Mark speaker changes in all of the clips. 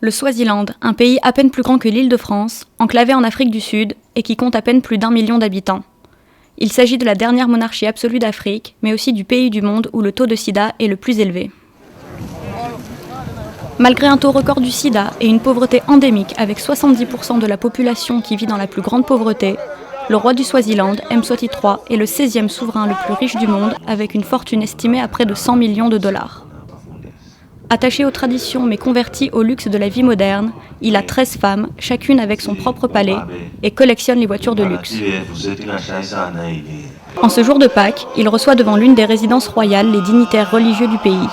Speaker 1: Le Swaziland, un pays à peine plus grand que l'Île-de-France, enclavé en Afrique du Sud et qui compte à peine plus d'1 million d'habitants. Il s'agit de la dernière monarchie absolue d'Afrique, mais aussi du pays du monde où le taux de sida est le plus élevé. Malgré un taux record du sida et une pauvreté endémique avec 70% de la population qui vit dans la plus grande pauvreté, le roi du Swaziland, Mswati III, est le 16e souverain le plus riche du monde avec une fortune estimée à près de 100 millions de dollars. Attaché aux traditions mais converti au luxe de la vie moderne, il a 13 femmes, chacune avec son propre palais, et collectionne les voitures de luxe. En ce jour de Pâques, il reçoit devant l'une des résidences royales les dignitaires religieux du pays.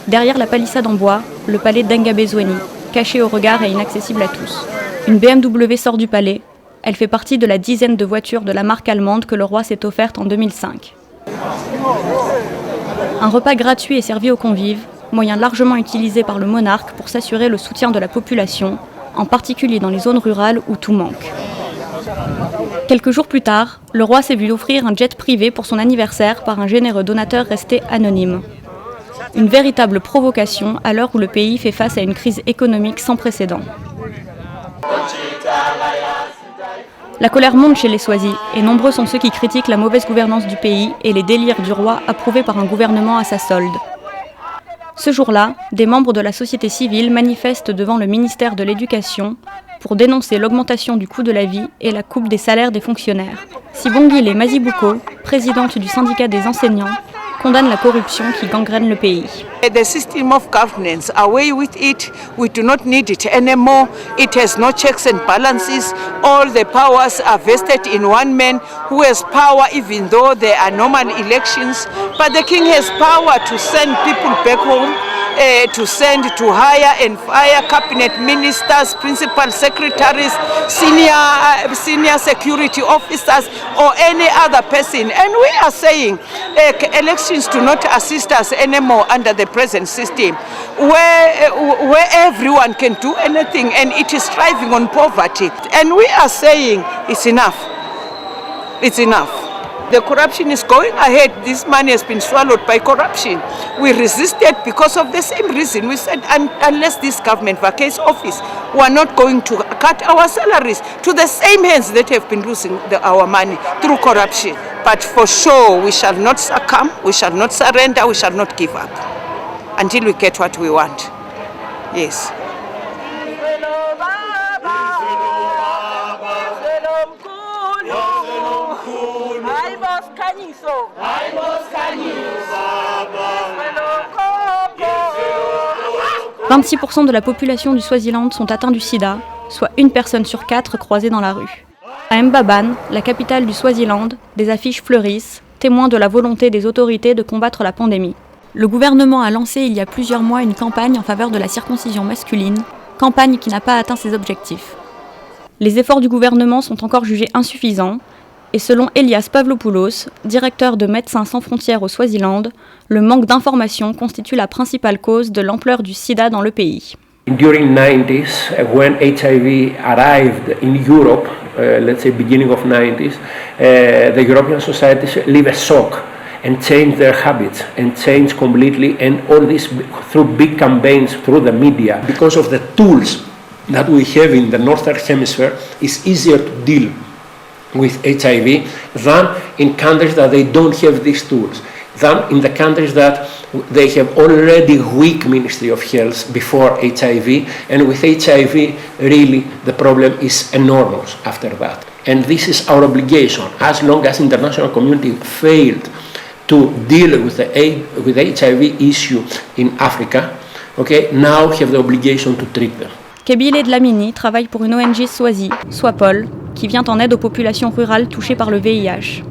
Speaker 1: Derrière la palissade en bois, le palais d'Ngabezweni, caché au regard et inaccessible à tous. Une BMW sort du palais. Elle fait partie de la dizaine de voitures de la marque allemande que le roi s'est offerte en 2005. Un repas gratuit est servi aux convives, moyen largement utilisé par le monarque pour s'assurer le soutien de la population, en particulier dans les zones rurales où tout manque. Quelques jours plus tard, le roi s'est vu offrir un jet privé pour son anniversaire par un généreux donateur resté anonyme. Une véritable provocation à l'heure où le pays fait face à une crise économique sans précédent. La colère monte chez les Swazis, et nombreux sont ceux qui critiquent la mauvaise gouvernance du pays et les délires du roi approuvés par un gouvernement à sa solde. Ce jour-là, des membres de la société civile manifestent devant le ministère de l'Éducation pour dénoncer l'augmentation du coût de la vie et la coupe des salaires des fonctionnaires. Sibongile Mazibuko, présidente du syndicat des enseignants, condamne la corruption qui gangrène le pays.
Speaker 2: The system of governance, away with it, we do not need it anymore. It has no checks and balances. All the powers are vested in one man who has power even though there are normal elections. But the king has power to send people back home, to hire and fire cabinet ministers, principal secretaries, senior security officers, or any other person. And we are saying elections do not assist us anymore under the present system, where everyone can do anything and it is thriving on poverty. And we are saying it's enough. It's enough. The corruption is going ahead. This money has been swallowed by corruption. We resisted because of the same reason. We said unless this government vacates office, we are not going to cut our salaries to the same hands that have been losing our money through corruption. But for sure, we shall not succumb, we shall not surrender, we shall not give up until we get what we want. Yes. «
Speaker 1: 26% de la population du Swaziland sont atteints du sida, soit une personne sur 4 croisée dans la rue. À Mbaban, la capitale du Swaziland, des affiches fleurissent, témoins de la volonté des autorités de combattre la pandémie. Le gouvernement a lancé il y a plusieurs mois une campagne en faveur de la circoncision masculine, campagne qui n'a pas atteint ses objectifs. Les efforts du gouvernement sont encore jugés insuffisants, et selon Elias Pavlopoulos, directeur de Médecins sans frontières au Swaziland, le manque d'informations constitue la principale cause de l'ampleur du sida dans le pays.
Speaker 3: During 90s, when HIV arrived in Europe, let's say beginning of 90s, the European societies live a shock and change their habits and change completely, and all this through big campaigns through the media. Because of the tools that we have in the Northern Hemisphere, it's easier to deal with HIV than in countries that they don't have these tools, than in the countries that they have already weak Ministry of Health before HIV, and with HIV really the problem is enormous after that. And this is our obligation. As long as international community failed to deal with the HIV issue in Africa, okay, now we have the obligation to treat them.
Speaker 1: Kebile Dlamini travaille pour une ONG Swazi, Swapol, qui vient en aide aux populations rurales touchées par le VIH.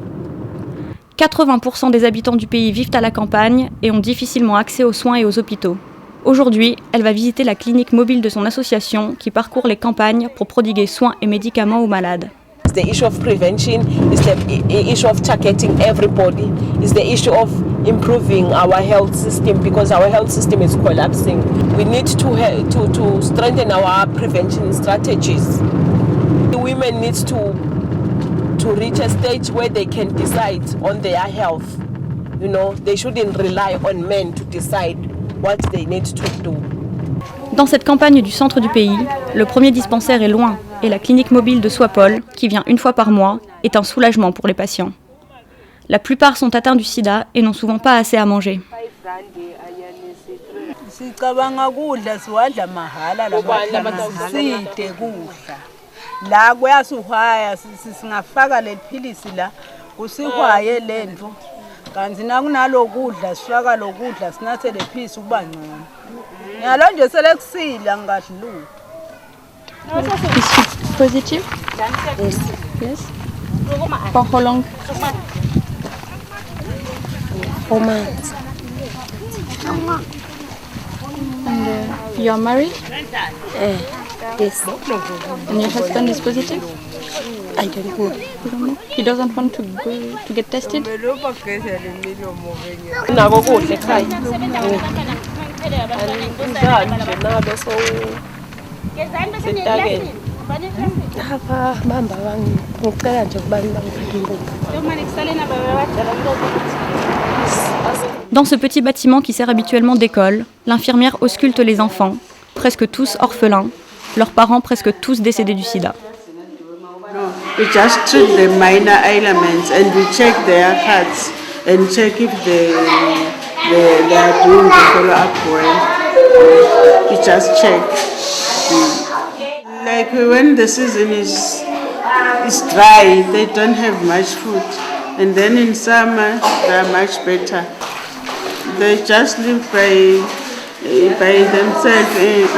Speaker 1: 80% des habitants du pays vivent à la campagne et ont difficilement accès aux soins et aux hôpitaux. Aujourd'hui, elle va visiter la clinique mobile de son association qui parcourt les campagnes pour prodiguer soins et médicaments aux malades.
Speaker 4: The issue of prevention is the issue of targeting everybody. Is the issue of improving our health system because our health system is collapsing. We need to strengthen our prevention strategies. The women need to reach a stage where they can decide on their health. You know, they shouldn't rely on men to decide what they need to do.
Speaker 1: Dans cette campagne du centre du pays, le premier dispensaire est loin et la clinique mobile de Swapol, qui vient une fois par mois, est un soulagement pour les patients. La plupart sont atteints du sida et n'ont souvent pas assez à manger.
Speaker 5: Sicabanga kudla siwadla mahala lamaside kudla la kuyasuhwaya singafaka lephilisi la kusihwaye lento kanti nakunalokudla sifaka lokudla sinathe lephilisi kuba ngcono ngalo nje selekusila ngadlulu.
Speaker 1: Is positive?
Speaker 6: Yes.
Speaker 1: Yes. For how long?
Speaker 6: 4 months.
Speaker 1: And you are married?
Speaker 6: Yes.
Speaker 1: And your husband is positive?
Speaker 6: I don't know.
Speaker 1: You don't know? He doesn't want to go to get tested?
Speaker 4: Nako kuhle ekhaya. Nje nabo so sitakela.
Speaker 6: Hapa bamba ngicela nje kubani bangiphendule.
Speaker 1: Dans ce petit bâtiment qui sert habituellement d'école, l'infirmière ausculte les enfants, presque tous orphelins, leurs parents presque tous décédés du sida.
Speaker 2: We just treat the minor ailments and we check their cards and check if they are doing the follow-up well. We just check. Like when the season is dry, they don't have much food. And then in summer, they are much better. They just live by themselves.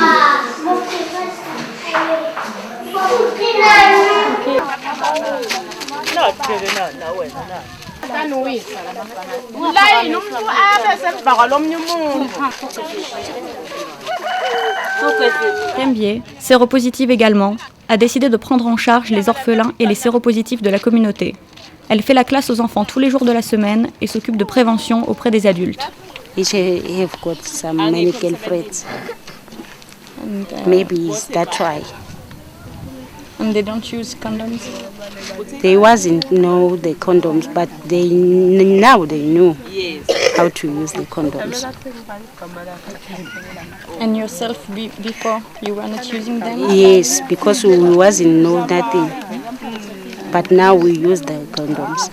Speaker 1: Tembier, séropositive également, a décidé de prendre en charge les orphelins et les séropositifs de la communauté. Elle fait la classe aux enfants tous les jours de la semaine et s'occupe de prévention auprès des adultes.
Speaker 6: Each have got some medical friends. Maybe that's why.
Speaker 1: And they don't use condoms?
Speaker 6: They wasn't know the condoms, but now they know how to use the condoms.
Speaker 1: And yourself before you were not using them?
Speaker 6: Yes, because we wasn't know nothing. But now we use the condoms.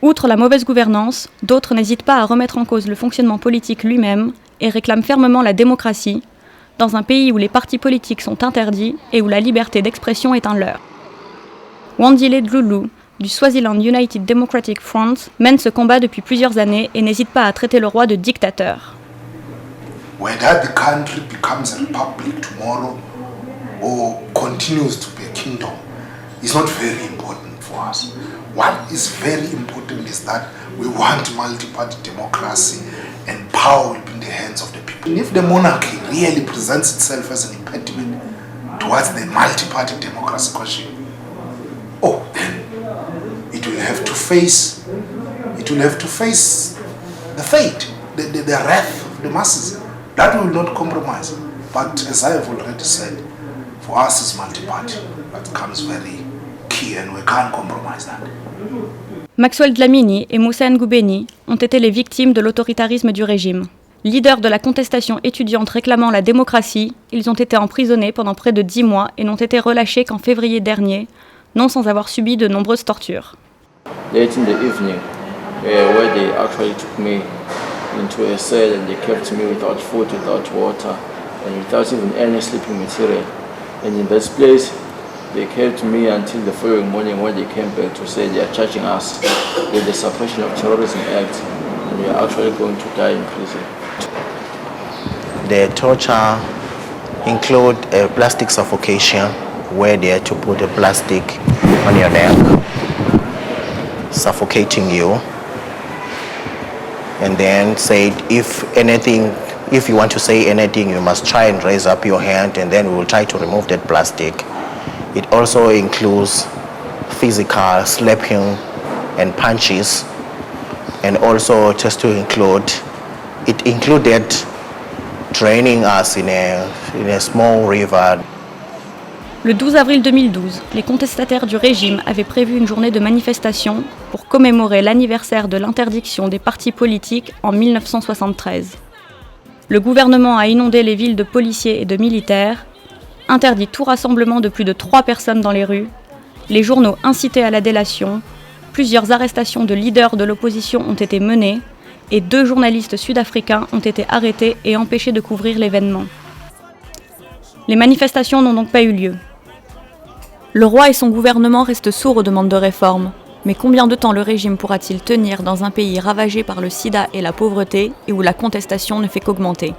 Speaker 1: Outre la mauvaise gouvernance, d'autres n'hésitent pas à remettre en cause le fonctionnement politique lui-même et réclament fermement la démocratie, dans un pays où les partis politiques sont interdits et où la liberté d'expression est un leurre. Wandile Dlulu, du Swaziland United Democratic Front, mène ce combat depuis plusieurs années et n'hésite pas à traiter le roi de dictateur.
Speaker 7: Whether the country becomes a republic tomorrow or continues to be a kingdom is not very important for us. What is very important is that we want multi-party democracy and power will be in the hands of the people. And if the monarchy really presents itself as an impediment towards the multi-party democracy question, then it will have to face the fate, the wrath of the masses. That will not compromise. But as I have already said, for us as multi-party, that comes very key and we can't compromise that.
Speaker 1: Maxwell Dlamini et Moussa Ngoubeni ont été les victimes de l'autoritarisme du régime. Leaders de la contestation étudiante réclamant la démocratie, ils ont été emprisonnés pendant près de 10 mois et n'ont été relâchés qu'en février dernier, non sans avoir subi de nombreuses tortures.
Speaker 8: Late in the evening, where they actually took me into a cell and they kept me without food, without water, and without even any sleeping material. And in this place, they kept me until the following morning when they came back to say they are charging us with the Suppression of Terrorism Act and we are actually going to die in prison.
Speaker 9: The torture include a plastic suffocation where they had to put a plastic on your neck, suffocating you, and then said if you want to say anything, you must try and raise up your hand and then we will try to remove that plastic. It also includes physical slapping and punches, and also just to include, it included draining us in a small river.
Speaker 1: Le 12 avril 2012, les contestataires du régime avaient prévu une journée de manifestation pour commémorer l'anniversaire de l'interdiction des partis politiques en 1973. Le gouvernement a inondé les villes de policiers et de militaires, interdit tout rassemblement de plus de 3 personnes dans les rues, les journaux incités à la délation, plusieurs arrestations de leaders de l'opposition ont été menées et 2 journalistes sud-africains ont été arrêtés et empêchés de couvrir l'événement. Les manifestations n'ont donc pas eu lieu. Le roi et son gouvernement restent sourds aux demandes de réforme. Mais combien de temps le régime pourra-t-il tenir dans un pays ravagé par le sida et la pauvreté et où la contestation ne fait qu'augmenter ?